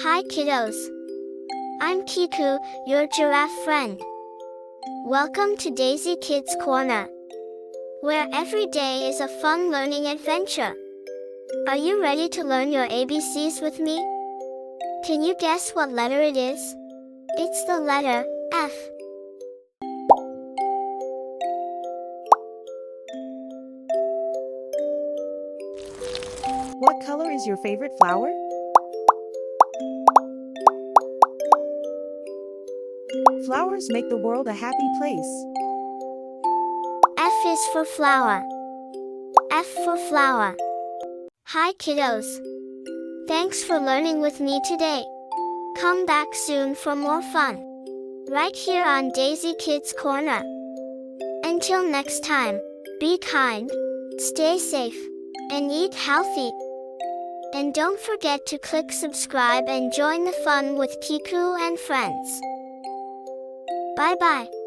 Hi kiddos. I'm Kiku, your giraffe friend. Welcome to Daisy Kids Corner, where every day is a fun learning adventure. Are you ready to learn your ABCs with me? Can you guess what letter it is? It's the letter F. What color is your favorite flower? Flowers make the world a happy place. F is for flower. F for flower. Hi kiddos. Thanks for learning with me today. Come back soon for more fun, right here on Daisy Kids Corner. Until next time, be kind, stay safe, and eat healthy. And don't forget to click subscribe and join the fun with Kiku and friends. Bye bye.